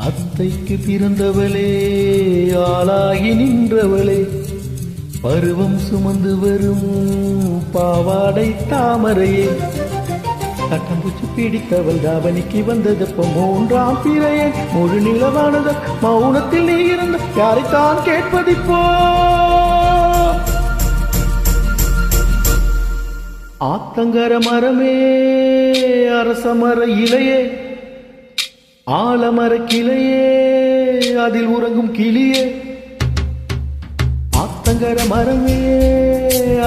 அத்தைக்கு பிறந்தவளே ஆளாகி நின்றவளே பருவம் சுமந்து வரும் பாவாடை தாமரையே கட்டம்பூச்சி பிடித்தவள் தாவணிக்கு வந்ததப்ப மூன்றாம் பிறையே முழு நிலவானது மௌனத்தில் நீ இருந்த யாரைத்தான் கேட்பதிப்போ ஆத்தங்கர மரமே அரசமர இலையே ஆலமர கிளையே அதில் உறங்கும் கிளியே ஆத்தங்கர மரமே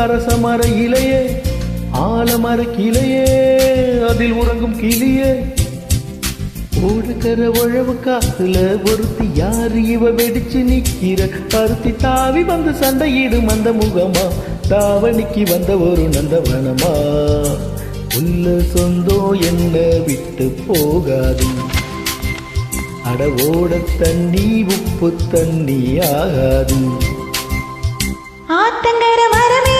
அரசமர இலையே ஆலமர கிளையே அதில் உறங்கும் கிளியே ஓடுகிற உழவு காத்துல ஒருத்தி யாரு இவ வெடிச்சு நிக்கிற பருத்தி தாவி வந்து சண்டையிடும் அந்த முகமா தாவணிக்கு வந்த ஒரு நந்தவனமா உள்ள சொந்தோ என்ன விட்டு போகாது அட ஓட தண்ணி உப்பு தண்ணி ஆகாது ஆத்தங்கர மரமே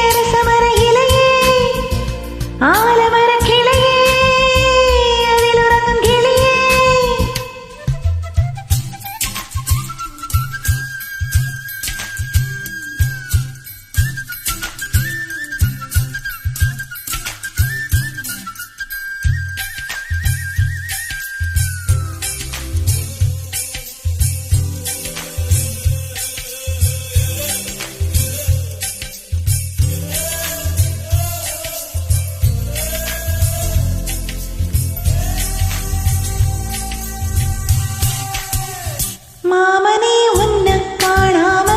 அரசமர இலையே ஆலமர கிளையே அதில் உறங்கும் கிளியே மாமனே உன்னை காணாம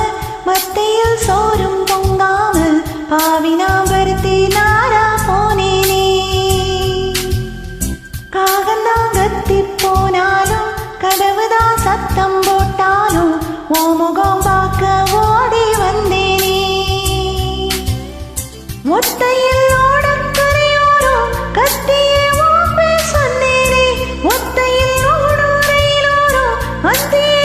மத்தையில் சோறும் பொங்காம பாவினாம் வருத்தி நாரா போனேனே காகந்தான் கத்தி போனாலும் கதவுதான் சத்தம் போட்டாலும் ஓ முகம் பார்க்க ஓடி வந்தேனே ஒத்தையில் ஓடக்கரையோரோ கத்தியே ஓம்பே சொன்னேனே ஒத்தையில் ஓடோரையிலோரோ அத்தியே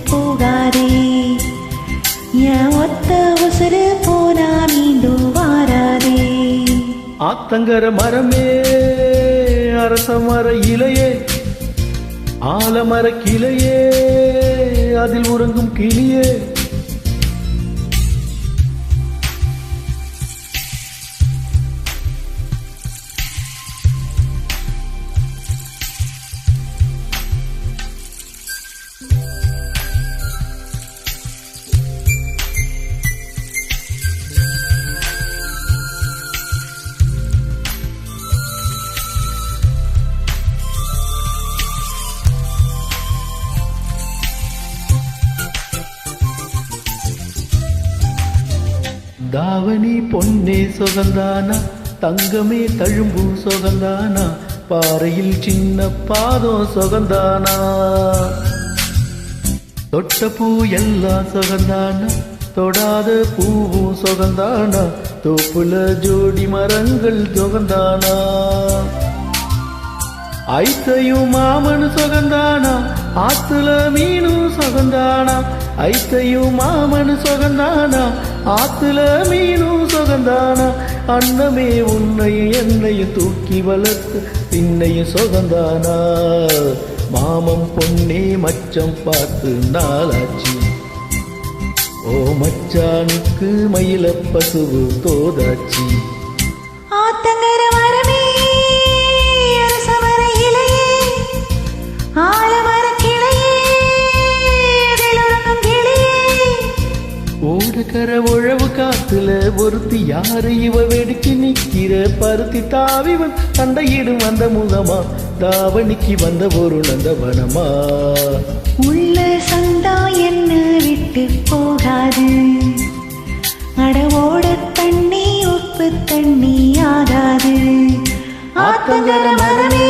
போகாதே என் ஒத்த உசுறு போனா மீண்டும் வாராதே ஆத்தங்கர மரமே அரசமர இலையே ஆலமர கிளையே அதில் உறங்கும் கிளியே தாவணி பொன்னே சொகந்தானா தங்கமே தழும்பு சொகந்தானா பாறையில் சின்ன பாதம் சொகந்தானா தொட்ட பூ எல்லாம் சொகந்தானா தொடாத பூவும் சொகந்தானா தோப்புல ஜோடி மரங்கள் சொகந்தானா ஐத்தையும் மாமனு சொகந்தானா ஆத்துல மீனும் சொகந்தானா ஐத்தையும் மாமனு சொகந்தானா ஆத்துல மீனும் சொகந்தானா அன்னமே உன்னையும் என்னையும் தூக்கி வளர்த்து பின்னையும் சொகந்தானா மாமம் பொன்னே மச்சம் பார்த்து நாளாச்சு ஓ மச்சானுக்கு மயில பசுவு தோதாச்சு ஆத்தங்கர மரமே அரசமர இலையே ஆலமர கிளையே அதில் உறங்கும் கிளியே ஓடுகிற உழவு காத்துல ஒருத்தி யாரு இவ வெடிச்சு நிக்கிற பருத்தி தாவி சண்டையிடும் அந்த முகமா தாவணிக்கு வந்த ஒரு நந்தவனமா உள்ள சந்தா என்ன விட்டு போகாது அடவோட தண்ணி உப்பு தண்ணி ஆகாது ஆத்தங்கர மரமே